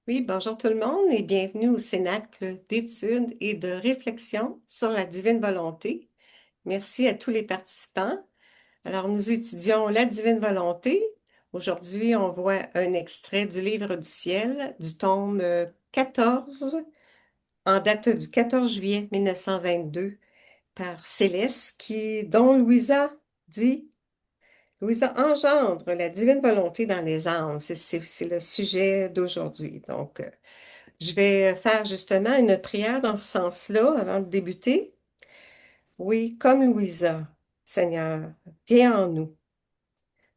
Oui, bonjour tout le monde et bienvenue au Cénacle d'études et de réflexion sur la divine volonté. Merci à tous les participants. Alors, nous étudions la divine volonté. Aujourd'hui, on voit un extrait du Livre du ciel, du tome 14, en date du 14 juillet 1922, par Céleste, dont Louisa engendre la divine volonté dans les âmes. C'est le sujet d'aujourd'hui. Donc, je vais faire justement une prière dans ce sens-là avant de débuter. Oui, comme Louisa, Seigneur, viens en nous.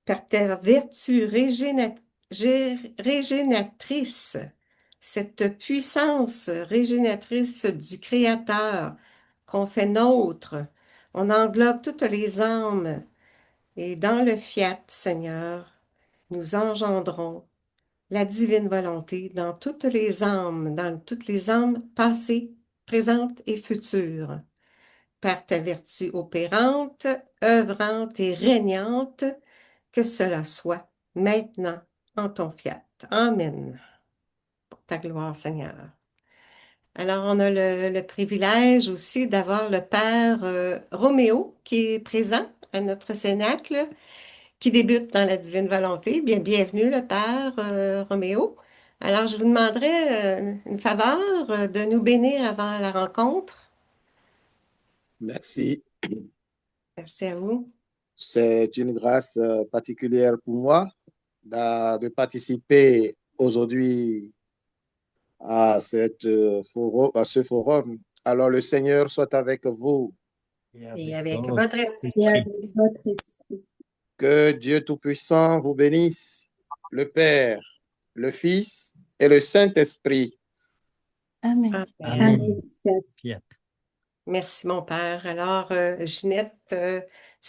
Par ta vertu régénatrice, cette puissance régénatrice du Créateur qu'on fait nôtre, on englobe toutes les âmes et dans le fiat, Seigneur, nous engendrons la divine volonté dans toutes les âmes passées, présentes et futures, par ta vertu opérante, œuvrante et régnante, que cela soit maintenant en ton fiat. Amen. Pour ta gloire, Seigneur. Alors, on a le privilège aussi d'avoir le Père Roméo qui est présent à notre cénacle, qui débute dans la divine volonté. Bien, bienvenue, le Père Roméo. Alors, je vous demanderai une faveur de nous bénir avant la rencontre. Merci. Merci à vous. C'est une grâce particulière pour moi de participer aujourd'hui à ce forum. Alors, le Seigneur soit avec vous. Et avec votre esprit. Et avec votre esprit. Que Dieu Tout-Puissant vous bénisse, le Père, le Fils et le Saint-Esprit. Amen. Amen. Amen. Merci, mon Père. Alors, Ginette,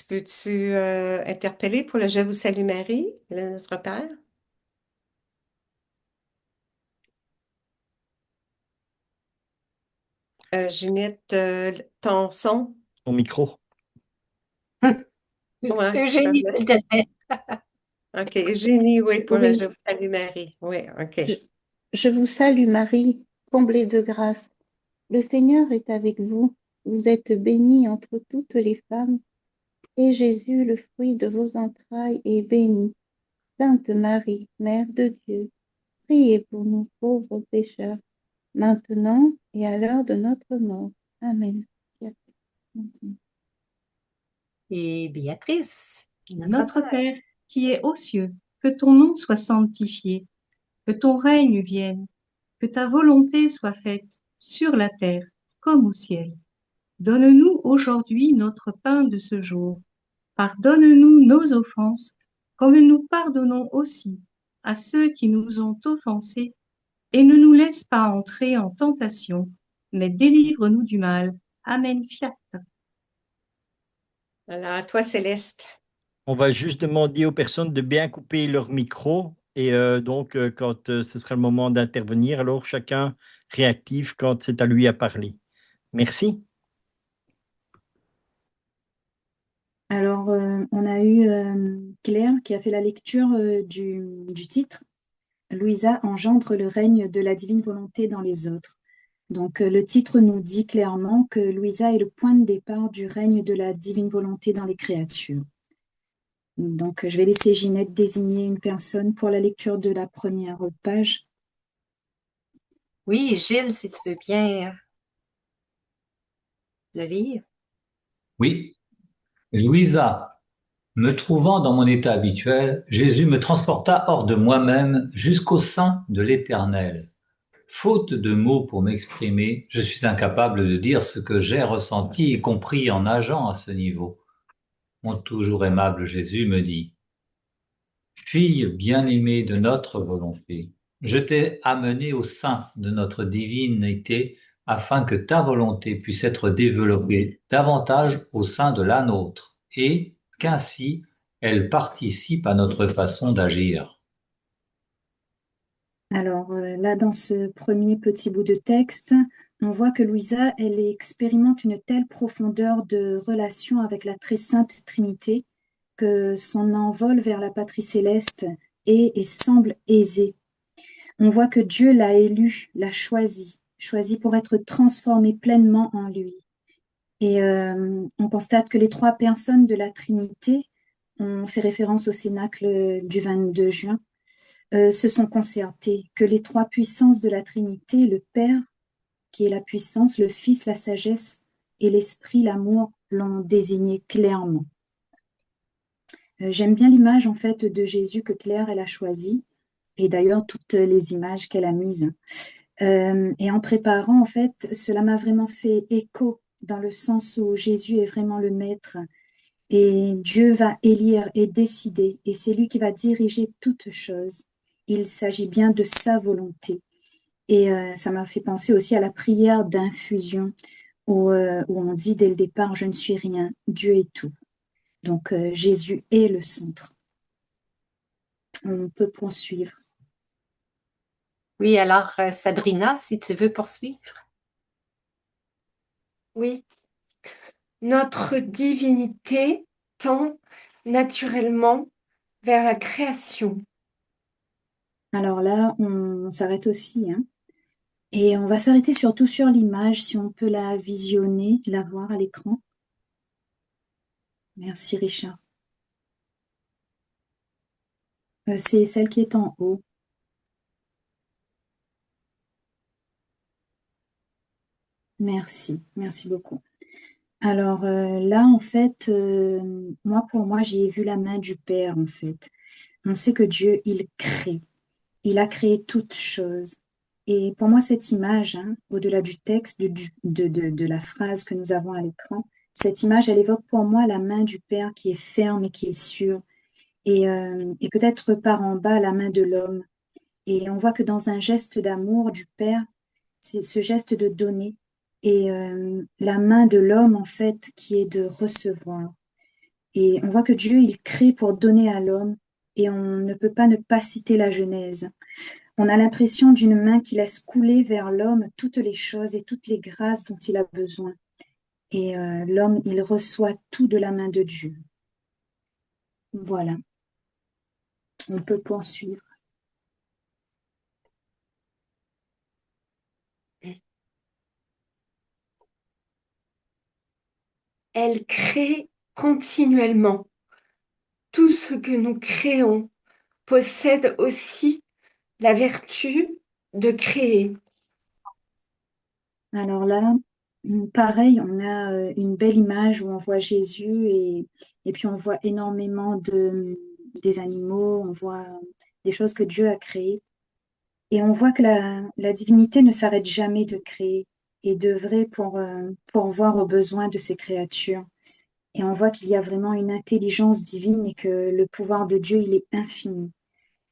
peux-tu interpeller pour le Je vous salue Marie, notre Père? Ginette, ton son? Ton micro. Ouais, si tu Eugénie, parlais. s'il te plaît. OK, Eugénie, oui, pour le Oui, Je vous salue Marie. Oui, OK. je vous salue Marie, comblée de grâce. Le Seigneur est avec vous. Vous êtes bénie entre toutes les femmes, et Jésus, le fruit de vos entrailles, est béni. Sainte Marie, Mère de Dieu, priez pour nous pauvres pécheurs, maintenant et à l'heure de notre mort. Amen. Et Béatrice, Notre Père, qui es aux cieux, que ton nom soit sanctifié, que ton règne vienne, que ta volonté soit faite sur la terre comme au ciel. Donne-nous aujourd'hui notre pain de ce jour. Pardonne-nous nos offenses, comme nous pardonnons aussi à ceux qui nous ont offensés, et ne nous laisse pas entrer en tentation, mais délivre-nous du mal. Amen. Fiat. Alors, à toi, Céleste. On va juste demander aux personnes de bien couper leur micro. Et donc, quand ce sera le moment d'intervenir, alors chacun réactive quand c'est à lui à parler. Merci. Alors, on a eu Claire qui a fait la lecture du titre. Louisa engendre le règne de la divine volonté dans les autres. Donc, le titre nous dit clairement que Louisa est le point de départ du règne de la divine volonté dans les créatures. Donc, je vais laisser Ginette désigner une personne pour la lecture de la première page. oui, Gilles, si tu veux bien le lire. Oui, Louisa, me trouvant dans mon état habituel, Jésus me transporta hors de moi-même jusqu'au sein de l'Éternel. Faute de mots pour m'exprimer, je suis incapable de dire ce que j'ai ressenti et compris en nageant à ce niveau. Mon toujours aimable Jésus me dit, « Fille bien-aimée de notre volonté, je t'ai amenée au sein de notre divinité afin que ta volonté puisse être développée davantage au sein de la nôtre et qu'ainsi elle participe à notre façon d'agir. » Alors là, dans ce premier petit bout de texte, on voit que Louisa, elle expérimente une telle profondeur de relation avec la très sainte Trinité que son envol vers la patrie céleste est et semble aisé. on voit que Dieu l'a élu, l'a choisi pour être transformé pleinement en lui. Et on constate que les trois personnes de la Trinité, on fait référence au Cénacle du 22 juin, se sont concertés, que les trois puissances de la Trinité, le Père, qui est la puissance, le Fils, la sagesse, et l'Esprit, l'amour, l'ont désigné clairement. J'aime bien l'image en fait de Jésus que Claire elle a choisie, et d'ailleurs toutes les images qu'elle a mises. Et en préparant en fait, cela m'a vraiment fait écho dans le sens où Jésus est vraiment le maître et Dieu va élire et décider et c'est lui qui va diriger toutes choses. Il s'agit bien de sa volonté. Et ça m'a fait penser aussi à la prière d'infusion où on dit dès le départ, je ne suis rien, Dieu est tout. Donc Jésus est le centre. On peut poursuivre. Oui, alors Sabrina, si tu veux poursuivre. Oui, notre divinité tend naturellement vers la création. Alors là, on s'arrête aussi, hein. Et on va s'arrêter surtout sur l'image, si on peut la visionner, la voir à l'écran. Merci Richard. C'est celle qui est en haut. Merci beaucoup. Alors là, en fait, pour moi, j'ai vu la main du Père, en fait. On sait que Dieu, il crée. Il a créé toutes choses. Et pour moi, cette image, hein, au-delà du texte, de la phrase que nous avons à l'écran, cette image, elle évoque pour moi la main du Père qui est ferme et qui est sûre. Et peut-être par en bas, la main de l'homme. Et on voit que dans un geste d'amour du Père, c'est ce geste de donner et la main de l'homme, en fait, qui est de recevoir. Et on voit que Dieu, il crée pour donner à l'homme et on ne peut pas ne pas citer la Genèse. On a l'impression d'une main qui laisse couler vers l'homme toutes les choses et toutes les grâces dont il a besoin. Et l'homme, il reçoit tout de la main de Dieu. Voilà. On peut poursuivre. Elle crée continuellement. Tout ce que nous créons possède aussi la vertu de créer. Alors là, pareil, on a une belle image où on voit Jésus et puis on voit énormément des animaux, on voit des choses que Dieu a créées. Et on voit que la divinité ne s'arrête jamais de créer et d'œuvrer pour voir aux besoins de ses créatures. Et on voit qu'il y a vraiment une intelligence divine et que le pouvoir de Dieu, il est infini.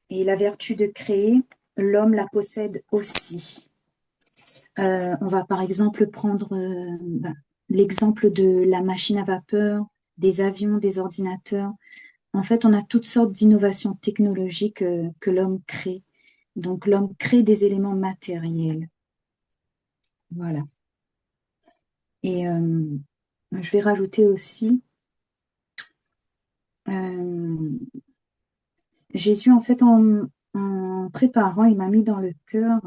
Et la vertu de créer, l'homme la possède aussi. On va par exemple prendre l'exemple de la machine à vapeur, des avions, des ordinateurs. En fait, on a toutes sortes d'innovations technologiques que l'homme crée. Donc, l'homme crée des éléments matériels. Voilà. Et je vais rajouter aussi, Jésus, en fait, en préparant, il m'a mis dans le cœur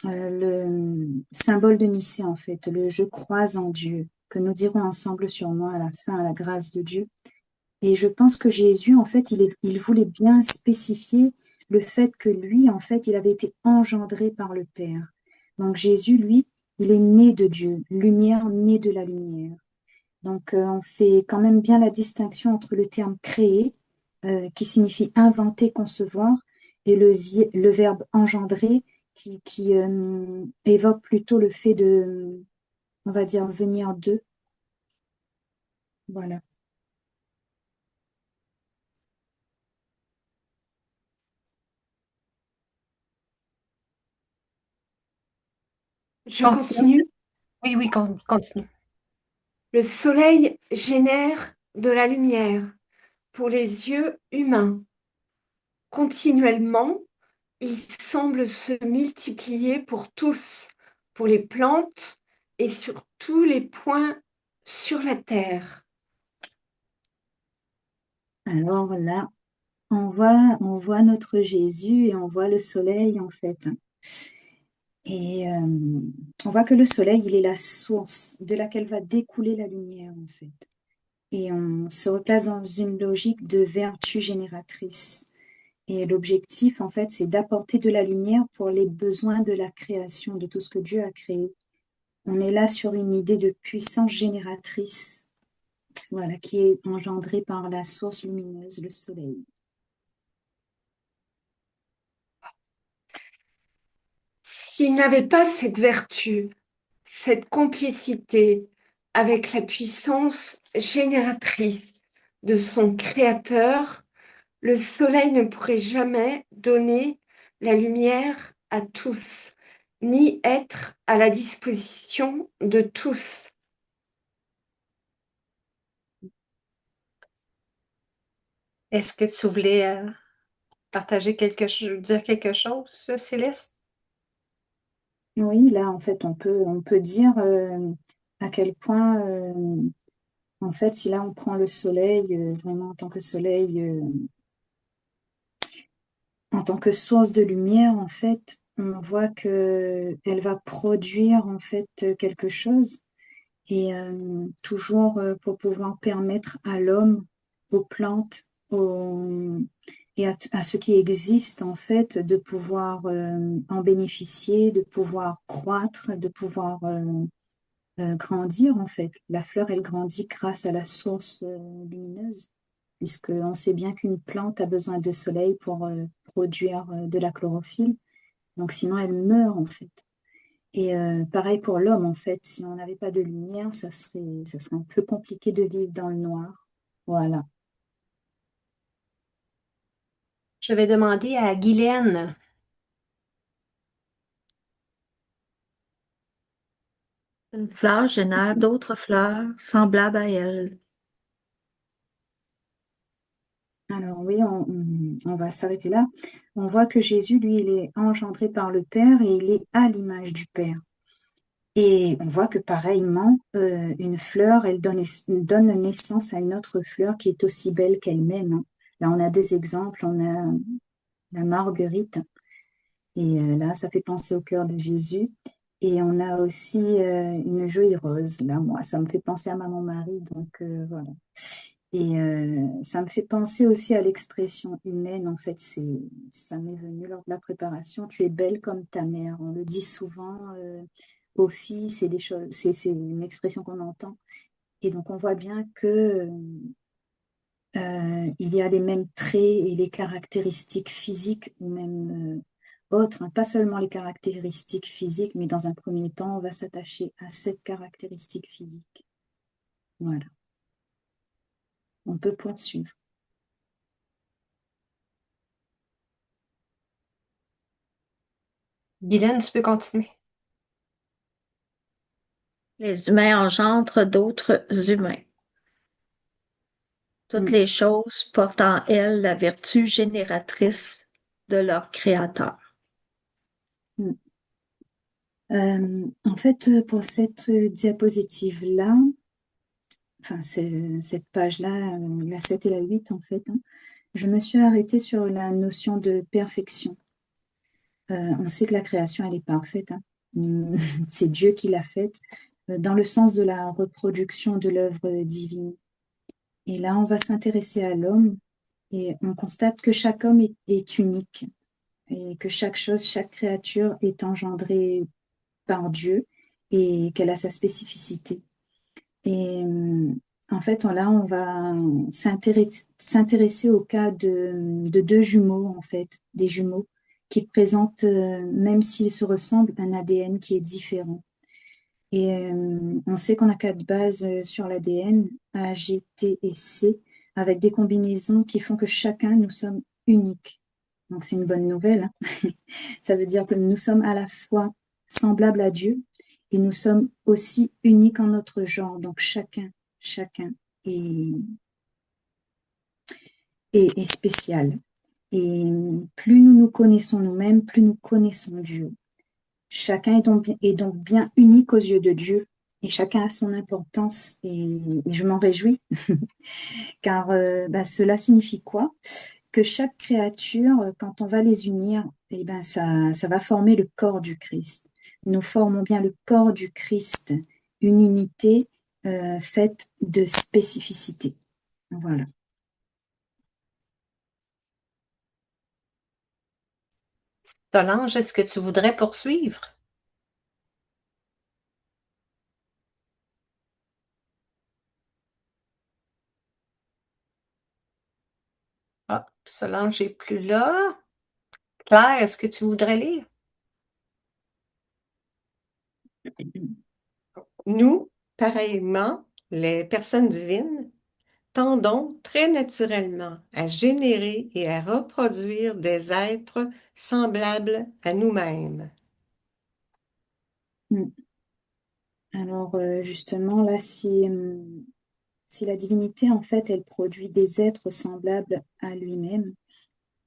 le symbole de Nicée, en fait, le je crois en Dieu, que nous dirons ensemble sûrement à la fin, à la grâce de Dieu. Et je pense que Jésus, en fait, il voulait bien spécifier le fait que lui, en fait, il avait été engendré par le Père. Donc Jésus, lui, il est né de Dieu, lumière née de la lumière. Donc on fait quand même bien la distinction entre le terme créer, qui signifie inventer, concevoir, et le verbe engendrer, qui évoque plutôt le fait de, on va dire, venir d'eux. Voilà. Je continue. Oui, continue. Le soleil génère de la lumière pour les yeux humains. Continuellement, il semble se multiplier pour tous, pour les plantes et sur tous les points sur la terre. Alors là, on voit notre Jésus et on voit le soleil en fait. Et on voit que le soleil, il est la source de laquelle va découler la lumière en fait. Et on se replace dans une logique de vertu génératrice. Et l'objectif, en fait, c'est d'apporter de la lumière pour les besoins de la création, de tout ce que Dieu a créé. On est là sur une idée de puissance génératrice, voilà, qui est engendrée par la source lumineuse, le soleil. S'il n'avait pas cette vertu, cette complicité avec la puissance génératrice de son créateur, le soleil ne pourrait jamais donner la lumière à tous, ni être à la disposition de tous. Est-ce que tu voulais partager dire quelque chose, Céleste? Oui, là, en fait, on peut dire à quel point, en fait, si là on prend le soleil, vraiment en tant que soleil, en tant que source de lumière, en fait, on voit que elle va produire en fait quelque chose et toujours pour pouvoir permettre à l'homme, aux plantes, et à ce qui existe en fait de pouvoir en bénéficier, de pouvoir croître, de pouvoir grandir en fait. La fleur, elle grandit grâce à la source lumineuse, puisqu'on sait bien qu'une plante a besoin de soleil pour produire de la chlorophylle, donc sinon elle meurt en fait. Et pareil pour l'homme en fait, si on n'avait pas de lumière, ça serait un peu compliqué de vivre dans le noir. Voilà. Je vais demander à Guylaine. Une fleur génère d'autres fleurs semblables à elle. Alors oui, on va s'arrêter là. On voit que Jésus, lui, il est engendré par le Père et il est à l'image du Père. Et on voit que pareillement, une fleur, donne naissance à une autre fleur qui est aussi belle qu'elle-même, hein. Là, on a deux exemples. On a la marguerite, et là, ça fait penser au cœur de Jésus. Et on a aussi une jolie rose. Là, moi, ça me fait penser à Maman Marie, donc voilà. Et ça me fait penser aussi à l'expression humaine, en fait, ça m'est venu lors de la préparation. Tu es belle comme ta mère. On le dit souvent aux filles, c'est des choses, c'est une expression qu'on entend. Et donc on voit bien que il y a les mêmes traits et les caractéristiques physiques ou même autres, hein, pas seulement les caractéristiques physiques, mais dans un premier temps, on va s'attacher à cette caractéristique physique. Voilà. On peut poursuivre. Guylaine, tu peux continuer. Les humains engendrent d'autres humains. Toutes les choses portent en elles la vertu génératrice de leur créateur. En fait, pour cette diapositive-là, enfin cette page-là, la 7 et la 8 en fait, hein, je me suis arrêtée sur la notion de perfection. On sait que la création, elle est parfaite, hein. C'est Dieu qui l'a faite, dans le sens de la reproduction de l'œuvre divine. Et là, on va s'intéresser à l'homme et on constate que chaque homme est unique et que chaque chose, chaque créature est engendrée par Dieu et qu'elle a sa spécificité. Et en fait, là, on va s'intéresser au cas de deux jumeaux, en fait, des jumeaux qui présentent, même s'ils se ressemblent, un ADN qui est différent. Et on sait qu'on a 4 bases sur l'ADN, A, G, T et C, avec des combinaisons qui font que chacun, nous sommes uniques. Donc c'est une bonne nouvelle, hein. Ça veut dire que nous sommes à la fois semblables à Dieu et nous sommes aussi uniques en notre genre. Donc chacun est spécial. Et plus nous nous connaissons nous-mêmes, plus nous connaissons Dieu. Chacun est donc bien unique aux yeux de Dieu et chacun a son importance et je m'en réjouis car cela signifie quoi? que chaque créature, quand on va les unir, eh ben ça va former le corps du Christ. Nous formons bien le corps du Christ, une unité faite de spécificité. Voilà. Solange, est-ce que tu voudrais poursuivre? Ah, Solange n'est plus là. Claire, est-ce que tu voudrais lire? Nous, pareillement, les personnes divines, tendons très naturellement à générer et à reproduire des êtres semblables à nous-mêmes. Mm. Alors justement, là, si la divinité, en fait, elle produit des êtres semblables à lui-même,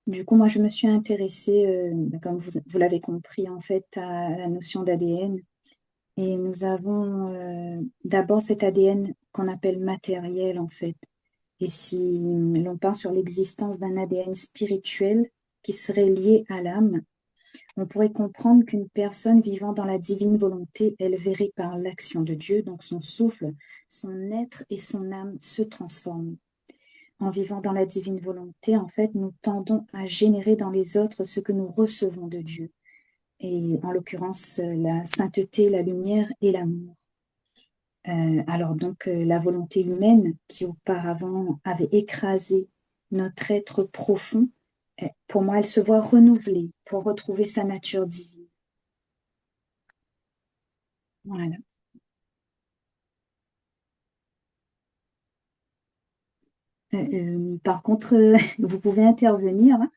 du coup, moi, je me suis intéressée, comme vous l'avez compris, en fait, à la notion d'ADN. Et nous avons d'abord cet ADN qu'on appelle matériel, en fait. Et si l'on part sur l'existence d'un ADN spirituel qui serait lié à l'âme, on pourrait comprendre qu'une personne vivant dans la divine volonté, elle verrait par l'action de Dieu, donc son souffle, son être et son âme se transformer. En vivant dans la divine volonté, en fait, nous tendons à générer dans les autres ce que nous recevons de Dieu. Et en l'occurrence, la sainteté, la lumière et l'amour. Alors donc, la volonté humaine qui auparavant avait écrasé notre être profond, pour moi, elle se voit renouvelée pour retrouver sa nature divine. Voilà. Par contre, vous pouvez intervenir, hein.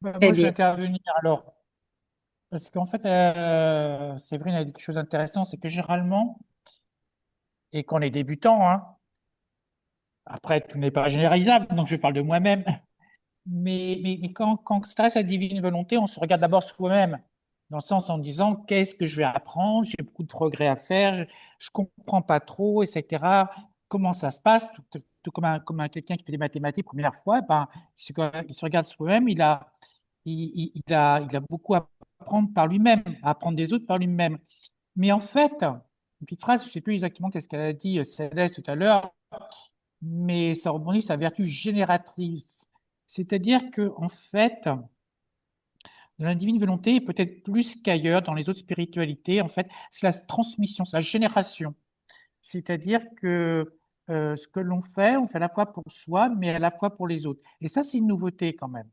Très Moi, je vais bien. intervenir alors, parce qu'en fait, Séverine a dit quelque chose d'intéressant, c'est que généralement, et qu'on est débutant, hein, après, tout n'est pas généralisable, donc je parle de moi-même, mais quand on s'intéresse à la divine volonté, on se regarde d'abord soi-même, dans le sens en disant, qu'est-ce que je vais apprendre? J'ai beaucoup de progrès à faire, je comprends pas trop, etc. Comment ça se passe? Tout comme quelqu'un qui fait des mathématiques première fois, ben, il se regarde soi-même, il a beaucoup à apprendre par lui-même, à apprendre des autres par lui-même. Mais en fait, une petite phrase, je ne sais plus exactement qu'est-ce qu'elle a dit, Céleste, tout à l'heure, mais ça rebondit sur sa vertu génératrice. C'est-à-dire que, en fait, dans la divine volonté, et peut-être plus qu'ailleurs, dans les autres spiritualités, en fait, c'est la transmission, c'est la génération. C'est-à-dire que ce que l'on fait, on fait à la fois pour soi, mais à la fois pour les autres. Et ça, c'est une nouveauté quand même.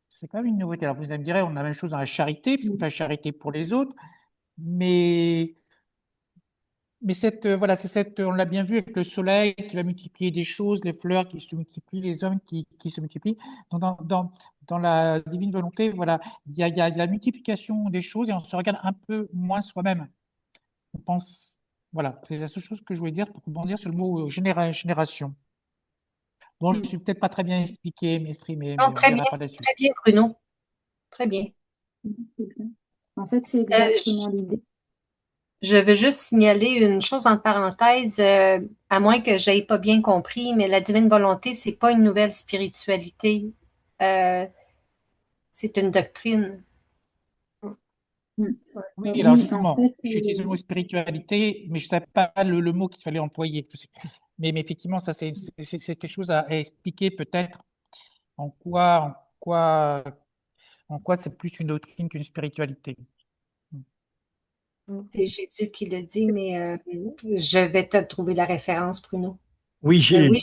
C'est quand même une nouveauté. Alors, vous allez me dire, on a la même chose dans la charité, puisqu'on fait la charité pour les autres, mais, mais voilà, on l'a bien vu avec le soleil qui va multiplier des choses, les fleurs qui se multiplient, les hommes qui se multiplient. Donc, dans la divine volonté, voilà, il y a de la multiplication des choses et on se regarde un peu moins soi-même. On pense, voilà, c'est la seule chose que je voulais dire pour rebondir sur le mot génération. Bon, je ne suis peut-être pas très bien expliqué, mais exprimé, Non, mais on verra par la suite. très bien, Bruno. Très bien. C'est bien. En fait, c'est Euh, exactement l'idée. je veux juste signaler une chose en parenthèse, à moins que j'aie pas bien compris, mais la divine volonté, c'est pas une nouvelle spiritualité. C'est une doctrine. Mm. Oui, alors Oui, en justement, fait, j'ai utilisé le mot spiritualité, mais je ne savais pas le mot qu'il fallait employer. Mais effectivement, ça, c'est quelque chose à expliquer peut-être en quoi, en quoi c'est plus une doctrine qu'une spiritualité. C'est Jésus qui le dit, mais je vais te trouver la référence, Bruno. Oui, Gilles. Oui,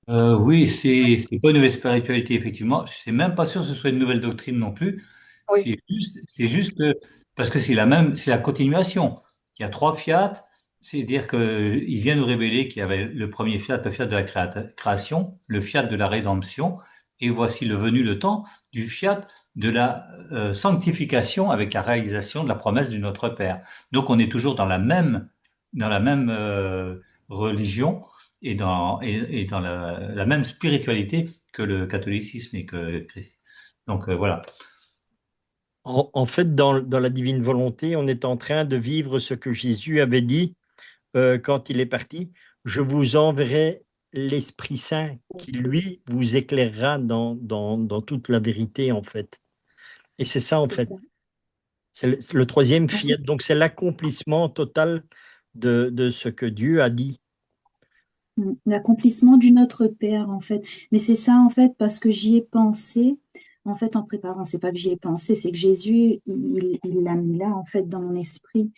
Oui, c'est pas une nouvelle spiritualité, effectivement. Je suis même pas sûr que ce soit une nouvelle doctrine non plus. oui. C'est juste parce que c'est la continuation. Il y a trois fiat, c'est-à-dire qu'il vient nous révéler qu'il y avait le premier fiat, le fiat de la création, le fiat de la rédemption, et voici le venu le temps du fiat de la sanctification avec la réalisation de la promesse du Notre Père. Donc on est toujours dans la même religion et dans la même spiritualité que le catholicisme et que Christ. Donc voilà. En fait, dans la divine volonté, on est en train de vivre ce que Jésus avait dit quand il est parti. je vous enverrai l'Esprit Saint qui, lui, vous éclairera dans toute la vérité, en fait. Et c'est ça, en C'est fait. ça. C'est le troisième En fiat. fait, Donc, c'est l'accomplissement total de ce que Dieu a dit. l'accomplissement du Notre Père, en fait. Mais c'est ça, en fait, parce que j'y ai pensé, en fait, en préparant. C'est pas que j'y ai pensé, c'est que Jésus, il l'a mis là, en fait, dans mon esprit.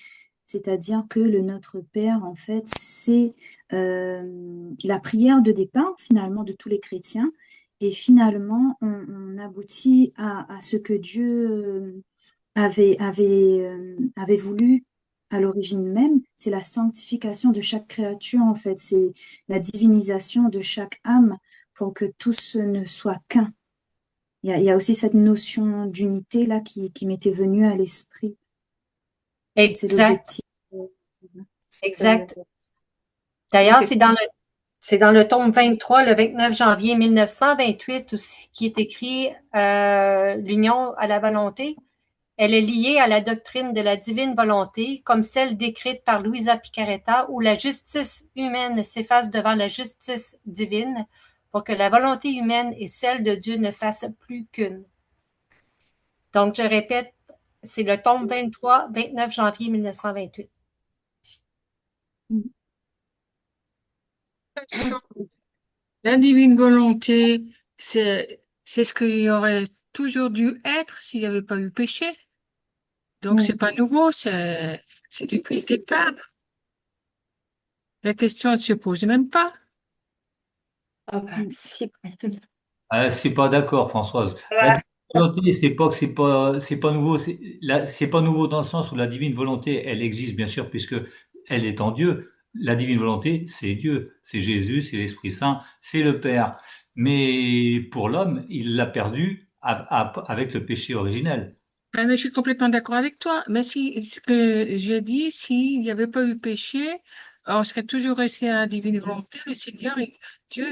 C'est-à-dire que le Notre Père, en fait, c'est la prière de départ, finalement, de tous les chrétiens. Et finalement, on aboutit à ce que Dieu avait voulu à l'origine même, c'est la sanctification de chaque créature, en fait, c'est la divinisation de chaque âme pour que tous ne soient qu'un. Il y a aussi cette notion d'unité là qui m'était venue à l'esprit. Et c'est Exact, l'objectif. exact. Et D'ailleurs, c'est c'est dans le tome 23, le 29 janvier 1928, aussi, qui est écrit l'union à la volonté. Elle est liée à la doctrine de la divine volonté, comme celle décrite par Luisa Picaretta, où la justice humaine s'efface devant la justice divine, pour que la volonté humaine et celle de Dieu ne fassent plus qu'une. Donc, je répète, c'est le tome 23, 29 janvier 1928. La divine volonté, c'est ce qu'il aurait toujours dû être s'il n'y avait pas eu péché. Donc, c'est pas nouveau, c'est depuis le départ. La question ne se pose même pas. Ah ben, si. Je suis pas d'accord, Françoise. La Voilà. divine volonté, c'est pas nouveau. C'est pas nouveau dans le sens où la divine volonté, elle existe bien sûr puisque elle est en Dieu. La divine volonté, c'est Dieu, c'est Jésus, c'est l'Esprit Saint, c'est le Père. Mais pour l'homme, il l'a perdu avec le péché originel. Ah, mais je suis complètement d'accord avec toi. Mais si, ce que j'ai dit, s'il n'y avait pas eu péché, on serait toujours resté à la divine volonté. Le Seigneur, Dieu,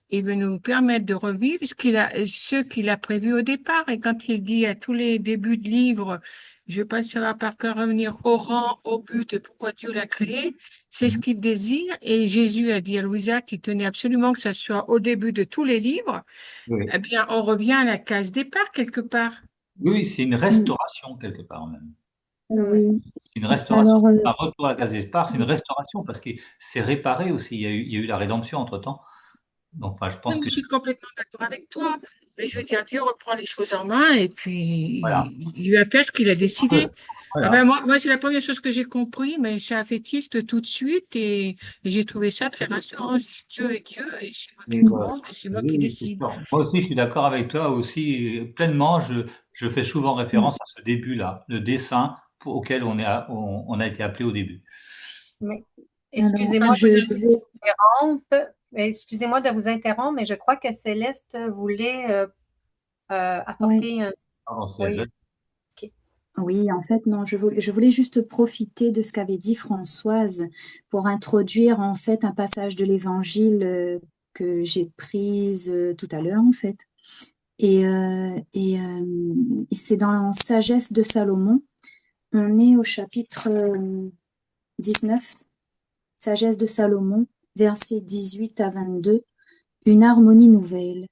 il veut nous permettre de revivre ce qu'il a prévu au départ. Et quand il dit à tous les débuts de livre, je passerai par cœur revenir au rang, au but et pourquoi Dieu l'a créé, c'est ce qu'il désire. Et Jésus a dit à Louisa qu'il tenait absolument que ça soit au début de tous les livres. Oui, Eh bien, on revient à la case départ quelque part. oui, c'est une restauration quelque part même. Oui. C'est une restauration. Alors, Un retour à la case départ, c'est une restauration parce que c'est réparé aussi. Il y a eu la rédemption entre-temps. Donc, enfin, je Oui, pense mais que je suis complètement d'accord avec toi. Mais je veux dire, Dieu reprend les choses en main et voilà. puis il va faire ce qu'il a décidé. Ah Voilà. ben moi c'est la première chose que j'ai compris, mais ça a fait tilt tout de suite et j'ai trouvé ça très rassurant. Dieu est Dieu et c'est moi qui Et voilà. commande et c'est moi qui Oui, c'est décide. sûr. Moi aussi, je suis d'accord avec toi aussi. Pleinement, je fais souvent référence à ce début-là, le dessin auquel on a été appelé au début. Mais, alors, excusez-moi je de vais. vous interrompre. Excusez-moi de vous interrompre, mais je crois que Céleste voulait Ouais. apporter un. Pardon, c'est Oui, la ok. Oui, en fait, non, je voulais juste profiter de ce qu'avait dit Françoise pour introduire en fait un passage de l'Évangile que j'ai prise tout à l'heure en fait. Et c'est dans Sagesse de Salomon. On est au chapitre 19, Sagesse de Salomon, versets 18 à 22, une harmonie nouvelle.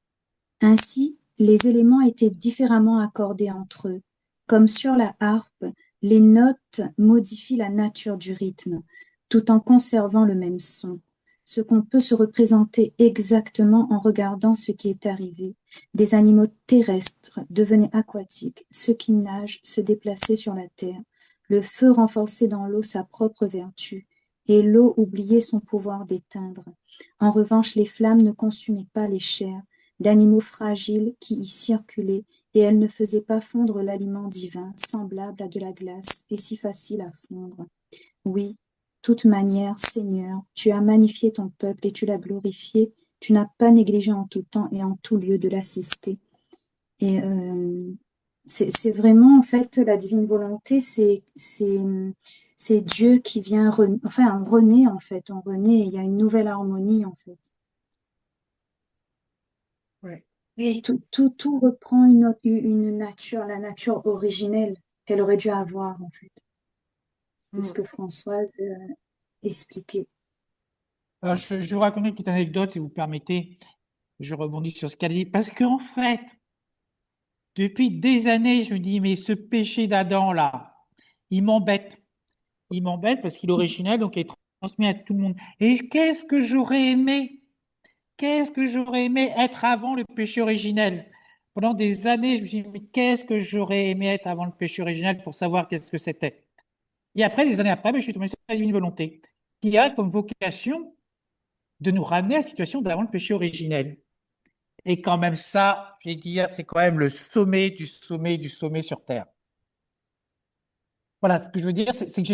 Ainsi, les éléments étaient différemment accordés entre eux. Comme sur la harpe, les notes modifient la nature du rythme, tout en conservant le même son. Ce qu'on peut se représenter exactement en regardant ce qui est arrivé. Des animaux terrestres devenaient aquatiques, ceux qui nagent se déplaçaient sur la terre. Le feu renforçait dans l'eau sa propre vertu, et l'eau oubliait son pouvoir d'éteindre. En revanche, les flammes ne consumaient pas les chairs, d'animaux fragiles qui y circulaient, et elles ne faisaient pas fondre l'aliment divin, semblable à de la glace, et si facile à fondre. Oui, toute manière, Seigneur, tu as magnifié ton peuple et tu l'as glorifié, tu n'as pas négligé en tout temps et en tout lieu de l'assister. Et c'est vraiment, en fait, la divine volonté, c'est Dieu qui vient, enfin, on renaît, en fait, on renaît, il y a une nouvelle harmonie, en fait. ouais. Oui. Tout reprend une nature, la nature originelle qu'elle aurait dû avoir, en fait. C'est ce Mm. que Françoise expliquait. Alors, je vais vous raconter une petite anecdote, si vous permettez. Je rebondis sur ce qu'elle dit. Parce qu'en fait, depuis des années, je me dis, mais ce péché d'Adam, là, il m'embête. Il m'embête parce qu'il est originel, donc il est transmis à tout le monde. Et qu'est-ce que j'aurais aimé être avant le péché originel? Pendant des années, je me suis dit, mais qu'est-ce que j'aurais aimé être avant le péché originel pour savoir qu'est-ce que c'était? Et après, des années après, ben, je suis tombé sur la divine volonté, qui a comme vocation de nous ramener à la situation d'avant le péché originel. Et quand même ça, je vais dire, c'est quand même le sommet du sommet du sommet sur Terre. Voilà, ce que je veux dire, c'est que je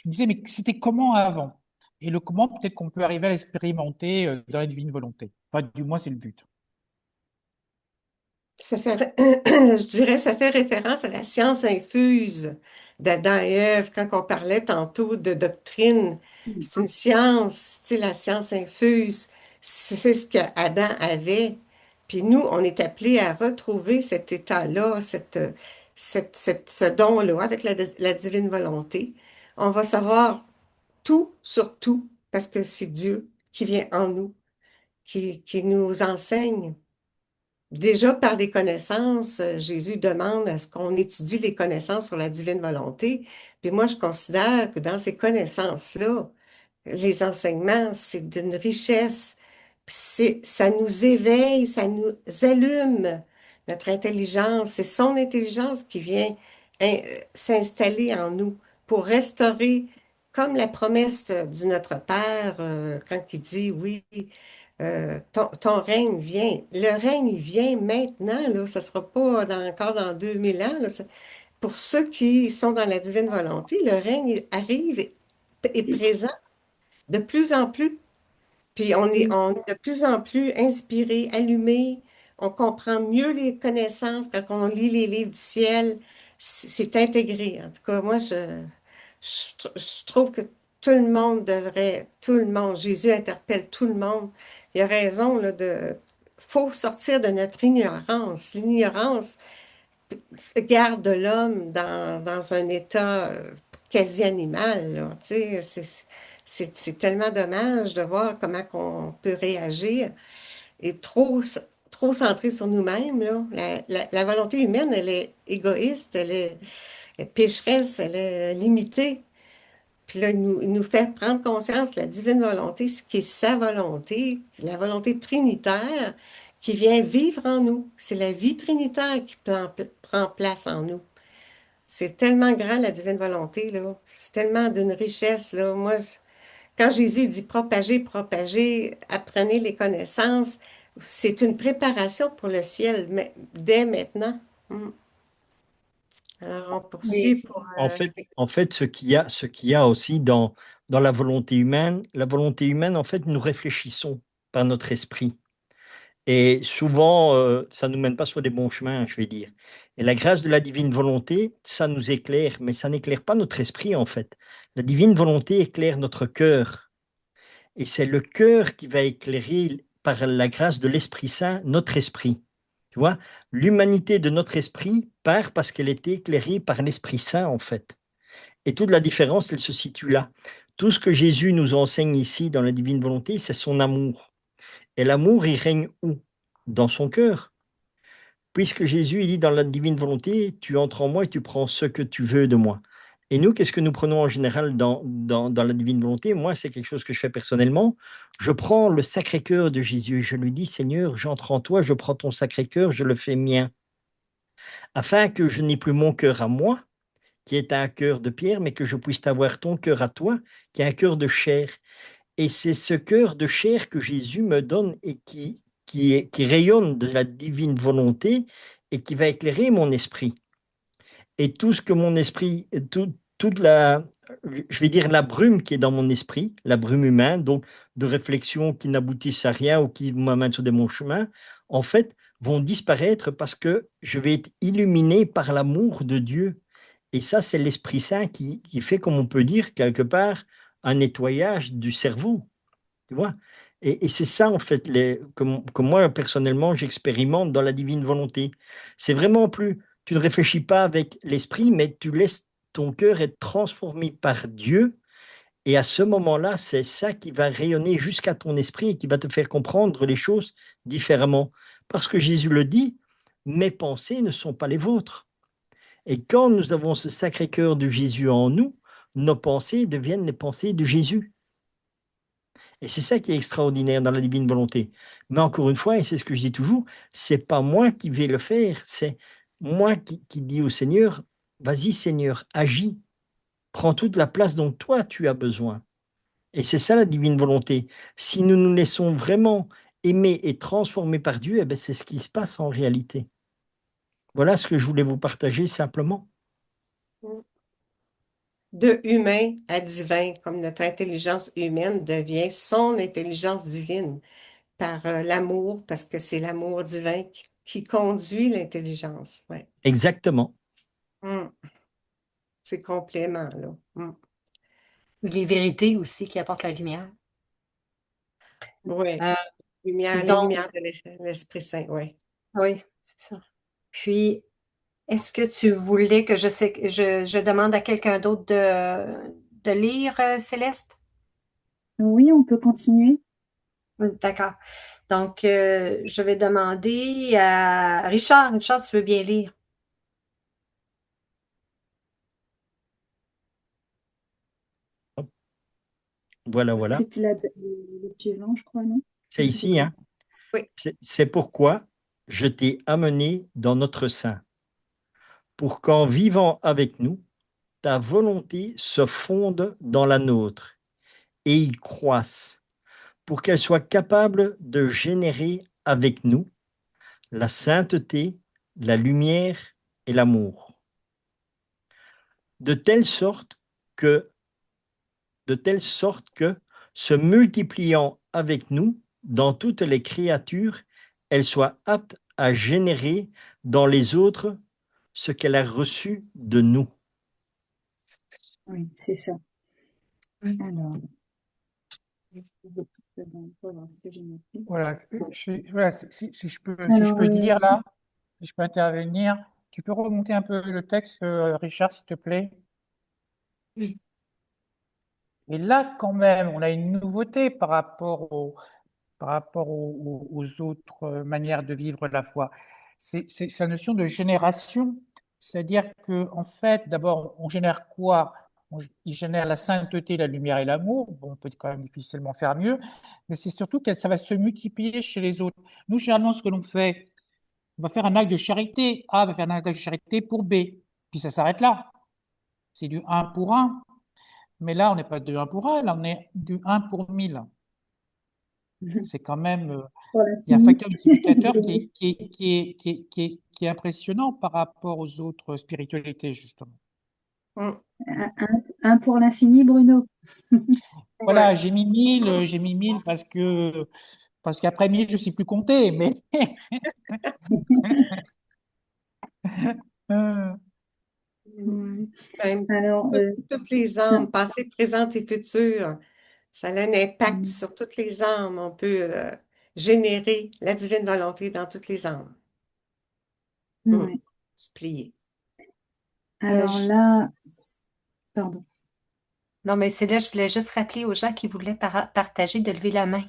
me disais, mais c'était comment avant? Et le comment, peut-être qu'on peut arriver à l'expérimenter dans la divine volonté. Enfin, du moins, c'est le but. Ça fait, je dirais, ça fait référence à la science infuse d'Adam et Ève, quand on parlait tantôt de doctrine. C'est une science, tu sais, la science infuse. C'est ce que Adam avait. Puis nous, on est appelés à retrouver cet état-là, ce don-là, avec la divine volonté. On va savoir tout sur tout, parce que c'est Dieu qui vient en nous, qui nous enseigne. Déjà, par les connaissances, Jésus demande à ce qu'on étudie les connaissances sur la divine volonté. Puis moi, je considère que dans ces connaissances-là, les enseignements, c'est d'une richesse. Puis ça nous éveille, ça nous allume notre intelligence. C'est son intelligence qui vient s'installer en nous pour restaurer, comme la promesse du Notre Père, quand il dit, oui, ton règne vient. Le règne, il vient maintenant, là. Ça ne sera pas encore dans 2000 ans, là. Pour ceux qui sont dans la divine volonté, le règne il arrive et est présent de plus en plus. Puis on est de plus en plus inspiré, allumé. On comprend mieux les connaissances quand on lit les livres du ciel. C'est intégré. En tout cas, moi, je trouve que tout le monde devrait, tout le monde, Jésus interpelle tout le monde. Il a raison, là, faut sortir de notre ignorance. L'ignorance garde l'homme dans un état quasi animal, là. Tu sais, c'est tellement dommage de voir comment on peut réagir et trop centré sur nous-mêmes, là. La volonté humaine, elle est égoïste, elle est pécheresse, elle est limitée. Puis là, il nous fait prendre conscience de la divine volonté, ce qui est sa volonté, la volonté trinitaire qui vient vivre en nous. C'est la vie trinitaire qui prend place en nous. C'est tellement grand, la divine volonté, là. C'est tellement d'une richesse, là. Moi, quand Jésus dit propagez, propagez, apprenez les connaissances, c'est une préparation pour le ciel, mais dès maintenant. Mm. Alors, on poursuit Mais pour... En fait, ce qu'il y a aussi dans la volonté humaine, en fait, nous réfléchissons par notre esprit. Et souvent, ça ne nous mène pas sur des bons chemins, je vais dire. Et la grâce de la divine volonté, ça nous éclaire, mais ça n'éclaire pas notre esprit, en fait. La divine volonté éclaire notre cœur. Et c'est le cœur qui va éclairer, par la grâce de l'Esprit Saint, notre esprit. Tu vois, l'humanité de notre esprit part parce qu'elle est éclairée par l'Esprit Saint, en fait. Et toute la différence, elle se situe là. Tout ce que Jésus nous enseigne ici dans la divine volonté, c'est son amour. Et l'amour, il règne où? Dans son cœur. Puisque Jésus, il dit dans la divine volonté, tu entres en moi et tu prends ce que tu veux de moi. Et nous, qu'est-ce que nous prenons en général dans la divine volonté? Moi, c'est quelque chose que je fais personnellement. Je prends le Sacré-Cœur de Jésus et je lui dis, Seigneur, j'entre en toi, je prends ton Sacré-Cœur, je le fais mien, afin que je n'ai plus mon cœur à moi, qui est un cœur de pierre, mais que je puisse avoir ton cœur à toi, qui est un cœur de chair. Et c'est ce cœur de chair que Jésus me donne et qui rayonne de la divine volonté et qui va éclairer mon esprit. Et tout ce que mon esprit, toute la, je vais dire la brume qui est dans mon esprit, la brume humaine, donc de réflexions qui n'aboutissent à rien ou qui m'amènent sur des bons chemins, en fait, vont disparaître parce que je vais être illuminé par l'amour de Dieu. Et ça, c'est l'Esprit Saint qui fait, comme on peut dire, quelque part, un nettoyage du cerveau. Tu vois? Et c'est ça, en fait, que moi, personnellement, j'expérimente dans la divine volonté. C'est vraiment plus, tu ne réfléchis pas avec l'esprit, mais tu laisses ton cœur être transformé par Dieu Et à ce moment-là, c'est ça qui va rayonner jusqu'à ton esprit et qui va te faire comprendre les choses différemment. Parce que Jésus le dit, mes pensées ne sont pas les vôtres. Et quand nous avons ce sacré cœur de Jésus en nous, nos pensées deviennent les pensées de Jésus. Et c'est ça qui est extraordinaire dans la divine volonté. Mais encore une fois, et c'est ce que je dis toujours, c'est pas moi qui vais le faire, c'est moi qui dis au Seigneur, vas-y Seigneur, agis, prends toute la place dont toi tu as besoin. Et c'est ça la divine volonté. Si nous nous laissons vraiment aimer et transformer par Dieu, eh ben, c'est ce qui se passe en réalité. Voilà ce que je voulais vous partager simplement. De humain à divin, comme notre intelligence humaine devient son intelligence divine par l'amour, parce que c'est l'amour divin qui conduit l'intelligence. Ouais. Exactement. C'est complément, là. Les vérités aussi qui apportent la lumière. Oui, les donc, lumières de l'Esprit Saint, oui. oui, c'est ça. Puis, est-ce que tu voulais que je demande à quelqu'un d'autre de lire, Céleste? Oui, on peut continuer. D'accord. Donc, je vais demander à Richard. Richard, tu veux bien lire? Voilà, voilà. C'était le suivant, je crois, non? C'est ici, hein? Oui. C'est pourquoi je t'ai amené dans notre sein, pour qu'en vivant avec nous, ta volonté se fonde dans la nôtre et y croisse, pour qu'elle soit capable de générer avec nous la sainteté, la lumière et l'amour, de telle sorte que, se multipliant avec nous dans toutes les créatures, elle soit apte à générer dans les autres ce qu'elle a reçu de nous. Oui, c'est ça. Alors, des petites secondes pour voir ce que j'ai noté. Voilà, si je peux Alors, dire là, si je peux intervenir, tu peux remonter un peu le texte, Richard, s'il te plaît. Oui. Et là, quand même, on a une nouveauté par rapport aux autres manières de vivre la foi. C'est la notion de génération. C'est-à-dire que, en fait, d'abord, on génère quoi? Il génère la sainteté, la lumière et l'amour. Bon, on peut quand même difficilement faire mieux, mais c'est surtout que ça va se multiplier chez les autres. Nous, généralement, ce que l'on fait, on va faire un acte de charité. A va faire un acte de charité pour B. Puis ça s'arrête là. C'est du 1 pour 1. Mais là, on n'est pas du 1 pour 1, là, on est du 1 pour 1000. C'est quand même, il y a un facteur multiplicateur qui est impressionnant par rapport aux autres spiritualités, justement. Un pour l'infini, Bruno. Voilà, j'ai mis 1000 parce qu'après 1000, je ne sais plus compter, mais Alors, toutes les âmes, passées, présentes et futures, ça a un impact sur toutes les âmes. On peut générer la divine volonté dans toutes les âmes. Oui. Se plier. Alors là, pardon. Non, mais c'est là, je voulais juste rappeler aux gens qui voulaient partager de lever la main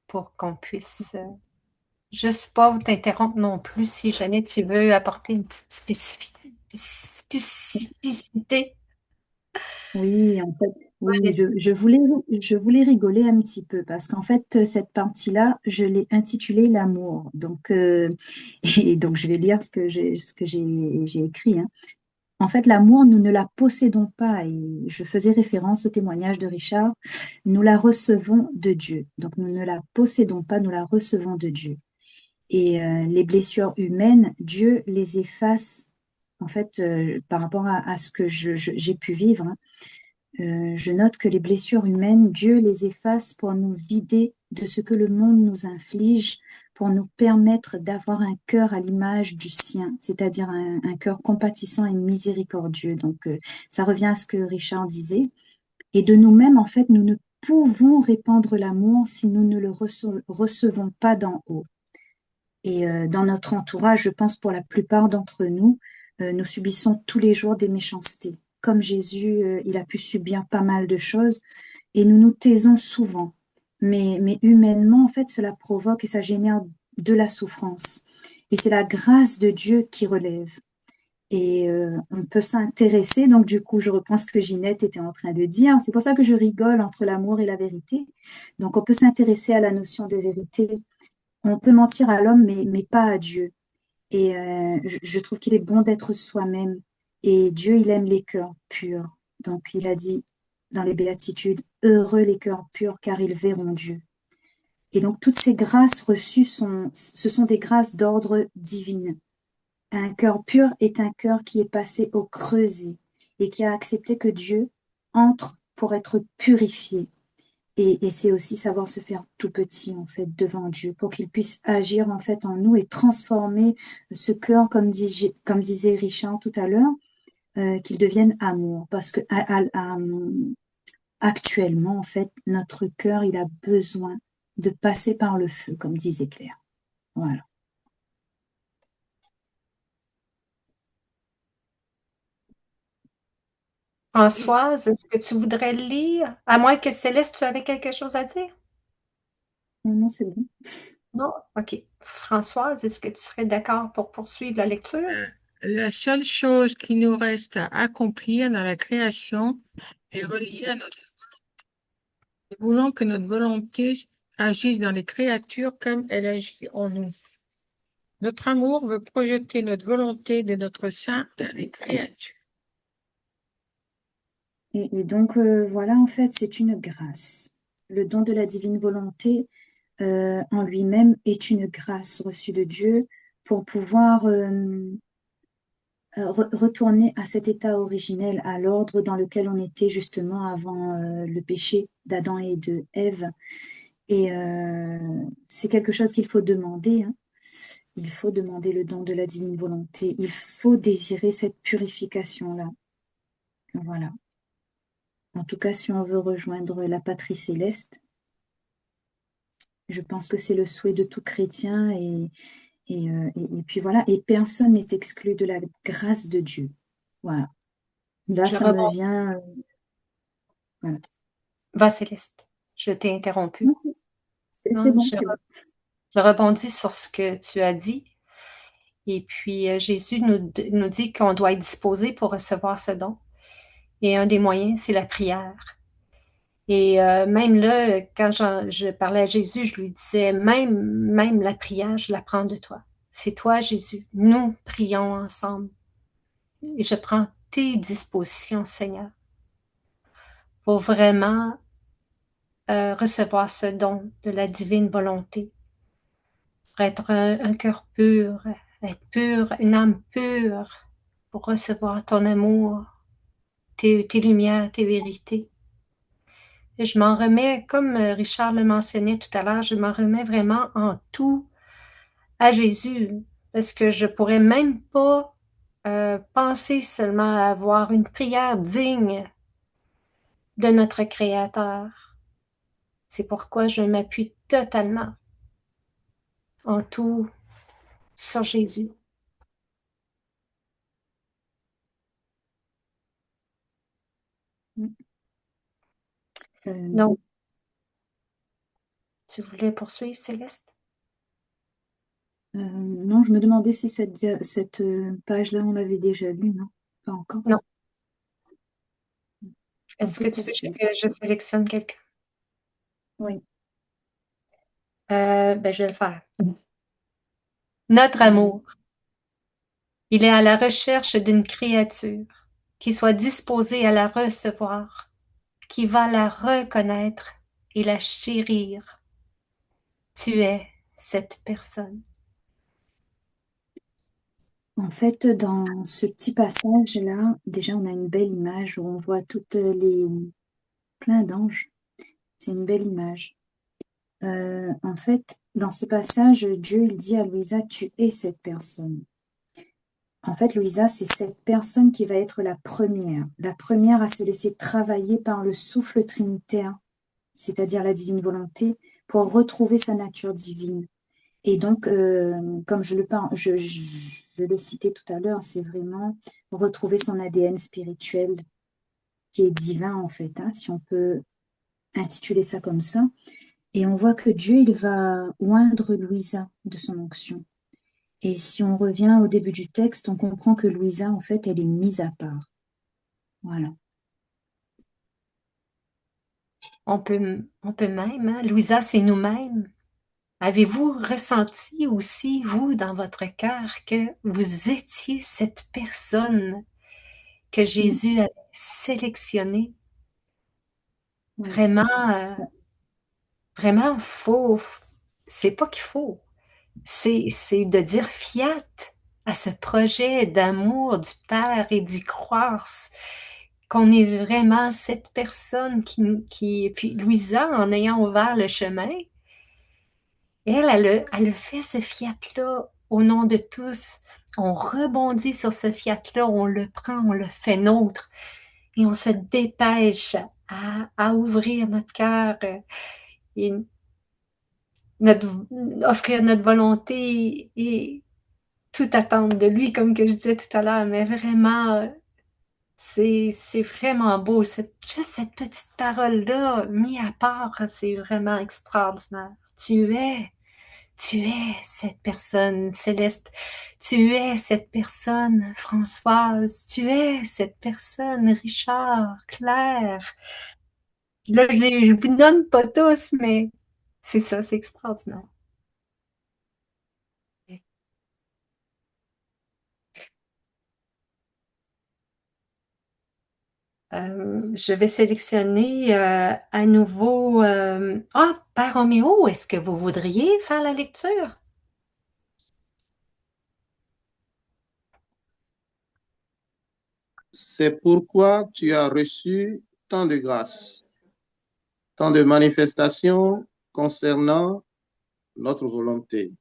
pour qu'on puisse juste pas t'interrompre non plus si jamais tu veux apporter une petite spécificité. Oui, en fait, oui, je voulais rigoler un petit peu parce qu'en fait, cette partie-là, je l'ai intitulée l'amour. Donc, et donc, je vais lire ce que j'ai écrit, hein. En fait, l'amour, nous ne la possédons pas. Et je faisais référence au témoignage de Richard. Nous la recevons de Dieu. Donc, nous ne la possédons pas, nous la recevons de Dieu. Et les blessures humaines, Dieu les efface, en fait, par rapport à ce que j'ai pu vivre, hein. Je note que les blessures humaines, Dieu les efface pour nous vider de ce que le monde nous inflige, pour nous permettre d'avoir un cœur à l'image du sien, c'est-à-dire un cœur compatissant et miséricordieux. Donc, ça revient à ce que Richard disait. Et de nous-mêmes, en fait, nous ne pouvons répandre l'amour si nous ne le recevons pas d'en haut. Et dans notre entourage, je pense pour la plupart d'entre nous, nous subissons tous les jours des méchancetés. comme Jésus, il a pu subir pas mal de choses et nous nous taisons souvent. Mais humainement, en fait, cela provoque et ça génère de la souffrance. Et c'est la grâce de Dieu qui relève. Et on peut s'intéresser, donc du coup, je reprends ce que Ginette était en train de dire. C'est pour ça que je rigole entre l'amour et la vérité. Donc, on peut s'intéresser à la notion de vérité. On peut mentir à l'homme, mais pas à Dieu. Et je trouve qu'il est bon d'être soi-même. Et Dieu, il aime les cœurs purs. Donc, il a dit dans les béatitudes, heureux les cœurs purs, car ils verront Dieu. Et donc, toutes ces grâces reçues ce sont des grâces d'ordre divin. Un cœur pur est un cœur qui est passé au creuset et qui a accepté que Dieu entre pour être purifié. Et c'est aussi savoir se faire tout petit, en fait, devant Dieu, pour qu'il puisse agir, en fait, en nous et transformer ce cœur, comme disait Richard tout à l'heure, qu'il devienne amour. Parce que actuellement, en fait, notre cœur, il a besoin de passer par le feu, comme disait Claire. Voilà. Françoise, est-ce que tu voudrais le lire? À moins que Céleste, tu avais quelque chose à dire? Non, c'est bon. Non? OK. Françoise, est-ce que tu serais d'accord pour poursuivre la lecture? La seule chose qui nous reste à accomplir dans la création est reliée à notre volonté. Nous voulons que notre volonté agisse dans les créatures comme elle agit en nous. Notre amour veut projeter notre volonté de notre sein dans les créatures. Et donc, voilà, en fait, c'est une grâce. Le don de la divine volonté en lui-même est une grâce reçue de Dieu pour pouvoir retourner à cet état originel, à l'ordre dans lequel on était justement avant le péché d'Adam et de Ève. Et c'est quelque chose qu'il faut demander, hein. Il faut demander le don de la divine volonté. Il faut désirer cette purification-là. Voilà. En tout cas, si on veut rejoindre la patrie céleste, je pense que c'est le souhait de tout chrétien et puis voilà, et personne n'est exclu de la grâce de Dieu. Voilà. Là, Je ça me rebondis. vient. Voilà. Va, Céleste. Je t'ai interrompu. Non, c'est Non, bon, c'est bon. je rebondis sur ce que tu as dit. Et puis, Jésus nous dit qu'on doit être disposé pour recevoir ce don. Et un des moyens, c'est la prière. Et même là, quand je parlais à Jésus, je lui disais, même la prière, je la prends de toi. C'est toi, Jésus. Nous prions ensemble. Et je prends tes dispositions, Seigneur, pour vraiment recevoir ce don de la divine volonté, pour être un cœur pur, être pur, une âme pure, pour recevoir ton amour, tes lumières, tes vérités. Et je m'en remets, comme Richard le mentionnait tout à l'heure, je m'en remets vraiment en tout à Jésus, parce que je pourrais même pas penser seulement à avoir une prière digne de notre Créateur. C'est pourquoi je m'appuie totalement en tout sur Jésus. Donc, tu voulais poursuivre, Céleste? Non, je me demandais si cette page-là, on l'avait déjà lue, non? Pas encore. Non. On Est-ce peut que tu veux poursuivre. que je sélectionne quelqu'un? Oui. Je vais le faire. Notre amour, il est à la recherche d'une créature qui soit disposée à la recevoir, qui va la reconnaître et la chérir. Tu es cette personne. En fait, dans ce petit passage-là, déjà, on a une belle image où on voit plein d'anges. C'est une belle image. En fait, dans ce passage, Dieu, il dit à Louisa, tu es cette personne. En fait, Louisa, c'est cette personne qui va être la première à se laisser travailler par le souffle trinitaire, c'est-à-dire la divine volonté, pour retrouver sa nature divine. Et donc, comme je le citais tout à l'heure, c'est vraiment retrouver son ADN spirituel qui est divin en fait, hein, si on peut intituler ça comme ça. Et on voit que Dieu, il va oindre Louisa de son onction. Et si on revient au début du texte, on comprend que Louisa, en fait, elle est mise à part. Voilà. On peut même, hein, Louisa, c'est nous-mêmes. Avez-vous ressenti aussi, vous, dans votre cœur, que vous étiez cette personne que Jésus avait sélectionnée? Ouais. Vraiment, vraiment, c'est pas qu'il faut, c'est de dire fiat à ce projet d'amour du Père et d'y croire, qu'on est vraiment cette personne Puis Louisa, en ayant ouvert le chemin, elle a fait ce fiat-là au nom de tous. On rebondit sur ce fiat-là, on le prend, on le fait nôtre et on se dépêche à ouvrir notre cœur et notre, offrir notre volonté et tout attendre de lui, comme que je disais tout à l'heure. Mais vraiment, c'est vraiment beau. Juste cette petite parole-là, mis à part, c'est vraiment extraordinaire. Tu es. Tu es cette personne, Céleste. Tu es cette personne, Françoise. Tu es cette personne, Richard, Claire. Là, je vous nomme pas tous, mais c'est ça, c'est extraordinaire. Je vais sélectionner à nouveau. Père Roméo, est-ce que vous voudriez faire la lecture? C'est pourquoi tu as reçu tant de grâce, tant de manifestations concernant notre volonté.